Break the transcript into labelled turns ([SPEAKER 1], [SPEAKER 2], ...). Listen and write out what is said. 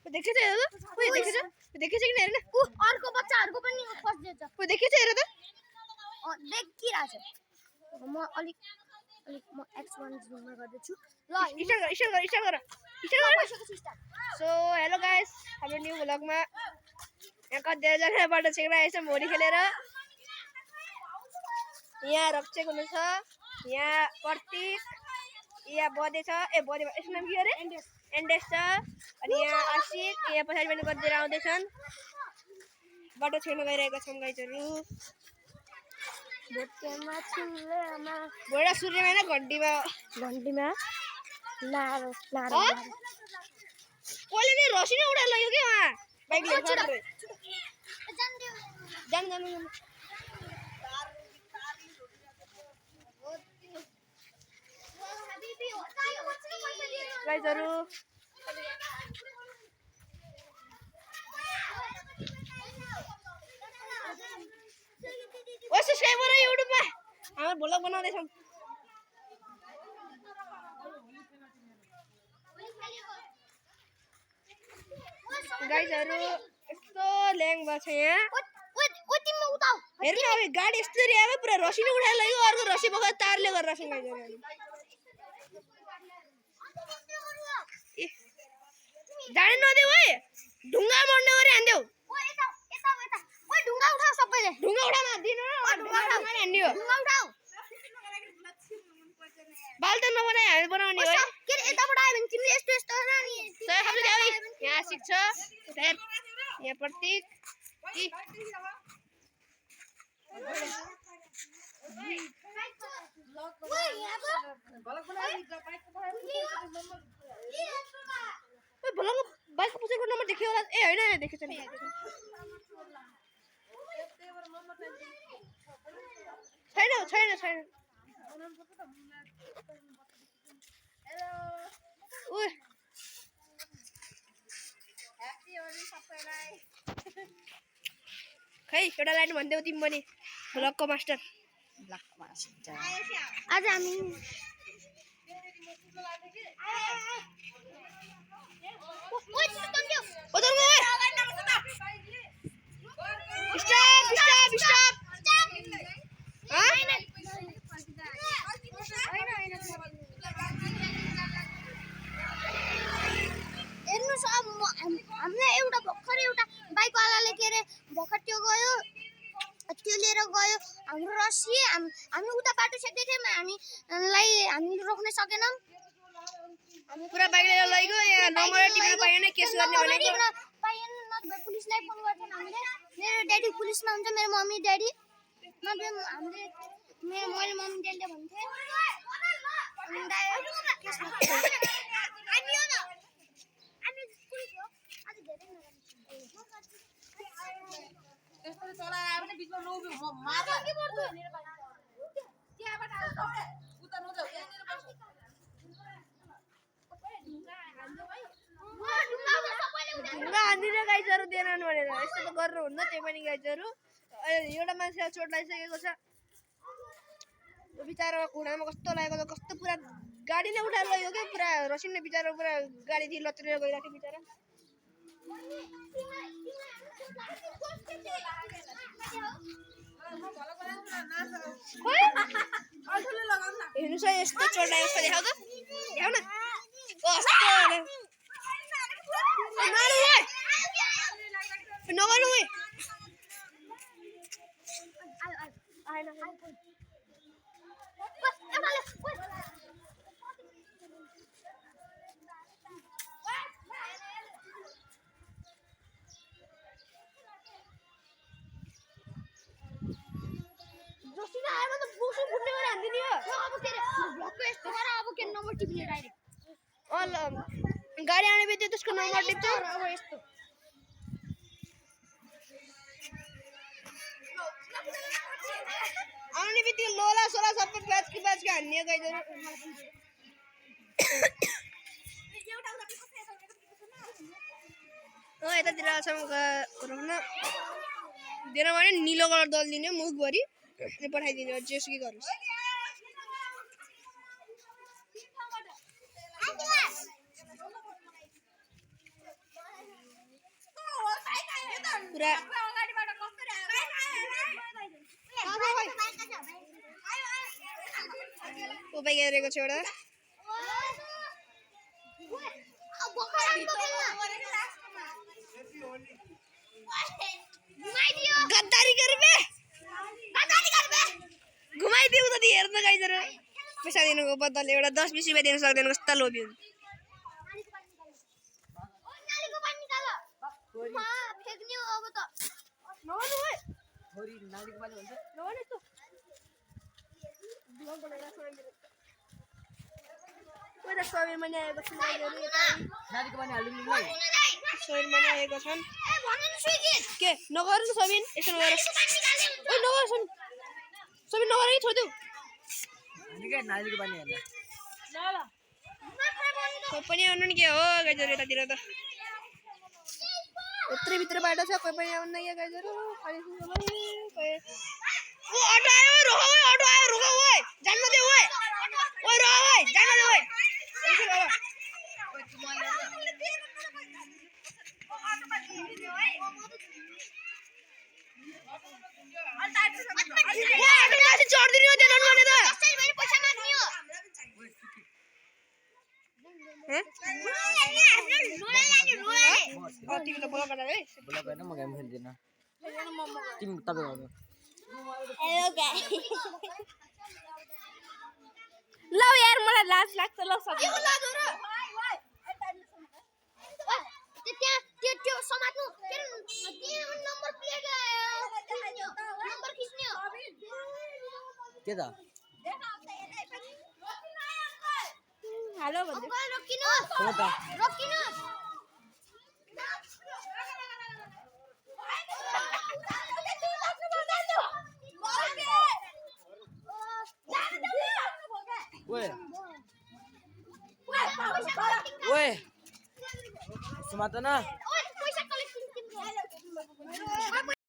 [SPEAKER 1] देखेछ हेर त ओइ देखेछ कि हेर न
[SPEAKER 2] अर्को बच्चाहरुको पनि फर्स्ट दिन्छ
[SPEAKER 1] ओइ देखेछ हेर त
[SPEAKER 2] देखिरहेछ म अलिक म x1 जुममा गर्दैछु ल
[SPEAKER 1] स्टार्ट गर सो हेलो गाइस हाम्रो न्यू भ्लगमा यहाँ कतिजनाबाट छेक्रा आएछ मोडी खेलेर यहाँ रक्षक हुनु छ यहाँ प्रतीक यहाँ बदे छ ए बदे यसको नाम के अरे एन्डेस छ अनि यहाँ आशिक यहाँ पछाडि पनि कतिजना आउँदैछन् बाटो छेड्न गइरहेका छौँ गाइजहरु बोडा सूर्यमा हैन घण्टीमा
[SPEAKER 2] लारो
[SPEAKER 1] कोले नि रसी नै उडाएर लग्यो के वहाँ बाइकले जान गाइजहरु ओ सब्स्क्राइबर हो युट्युबमा हाम्रो भ्लग बनाउँदै छौं गाइजहरु यस्तो ल्याङ भएको छ यहाँ हेर्नु अब गाडी यस्तो ल्यायो पुरा रसी नै उडाएर लग्यो अर्को रसी बोकेर तारले गरेर राख्छ गाइजहरु जाने नदेऊ है ढुङ्गा मर्ने गरी हान्देऊ
[SPEAKER 2] ढुङ्गा उठाऊ सबैले
[SPEAKER 1] ढुङ्गा उठाउन दिनु ढुङ्गा उठाउन हान्दियो
[SPEAKER 2] ढुङ्गा उठाऊ
[SPEAKER 1] बाल त नबनाइ हामी बनाउने हो
[SPEAKER 2] के रे यताबाट आयो भने तिमीले यस्तो यस्तो हैन नि
[SPEAKER 1] सबै खालि जाऊ यहाँ शिक्षा फेर यहाँ प्रतीक बाइकको पछाडिको नम्बर देख्यो होला ए हैन देखेछ नि छैन ओइ खै एउटा लाइन भन्देऊ तिमी पनि ब्लगको मास्टर
[SPEAKER 2] आज हामी हामीले एउटा भर्खर एउटा बाइकवालाले के अरे भर्खर त्यो गयो त्यो लिएर गयो हाम्रो रसी हामी उता बाटो छेक्दै थियौँ हामी रोक्न सकेनौँ
[SPEAKER 1] हामी पुरा बाइकले लग्यो यहाँ नम्बर टिप्न पाएन केस गर्ने भनेको
[SPEAKER 2] पाएन नभए पुलिसलाई फोन गर्थ्यौँ हामीले मेरो ड्याडी पुलिसमा हुन्छ मेरो मम्मी ड्याडी नभए हामीले मैले मम्मी ड्याडीले भन्थे
[SPEAKER 1] ढुङ्गा हान्दिन गाइजहरु दिएनन् भनेर यस्तो त गर्नु हुन्न त्यही पनि गाइजहरु एउटा मान्छेलाई चोट लागिसकेको छ बिचाराको खुडामा कस्तो लागेको छ कस्तो पुरा गाडी नै उठाएर लग्यो के पुरा रसिन बिचारा पुरा गाडी थियो लत्रेर गइराख्यो बिचारा हेर्नु छ यस्तो चोट लागेको देखाउ त देखाउ न कस्तो नगर्नु है जसिना आयो भने त बुसु फुट्ने गरी हान्दिनी हो
[SPEAKER 2] अब के रे ब्लकको यस्तो गर अब के नम्बर टिप्ने डाइरेक्ट
[SPEAKER 1] गाडी आउने बित्तिकै त्यसको नम्बर टिप्छ
[SPEAKER 2] अब यस्तो
[SPEAKER 1] आउने बित्तिकै लोला सोला सबै बाजकी हान्ने गाइजहरु यतातिर छौँ रोक्न दिएन भने निलो कलर दलिदिने मुखभरि अनि पठाइदिने जेसुकै गरोस् पुरा उपाय गरेको छ एउटा गद्दारी गर्बे घुमाइदिउ त हेर्न गाइजहरु पैसा दिनुको बदले एउटा 10-20 रुपैयाँ दिन सक्दैन कस्ता लोभी हुन्छ के नगर न सबिन यसो नगर ओइ नगर सुन सबिन नगर है छोड्देऊ
[SPEAKER 3] निकै नालीको पानी हेर्न
[SPEAKER 1] कोही पनि आउनु नि के हो गाइजहरु यतातिर त यत्रै भित्र बाटो छ कोही पनि आउनु यहाँ गाइजहरु खाली ओ अटो आयो रोक ओइ जान्न दे ओइ ओइ रोक ओइ जान्न दे ओइ चढ्दिनु हो त्यहाँ भने त तिमी त बोला गर्दा है
[SPEAKER 3] बोला गर्न म गेम खेल्दिन तिमी तपाईँ गर्नु
[SPEAKER 1] ल यार मलाई लाज लाग्छ ल सब
[SPEAKER 2] त्यो समात्नु नम्बर प्लेट नम्बर खिच्ने हो
[SPEAKER 3] के त
[SPEAKER 1] हेलो भन्दै
[SPEAKER 2] अङ्कल रोकिनु
[SPEAKER 3] हो त
[SPEAKER 2] रोकिनु
[SPEAKER 3] ओए ओए समात न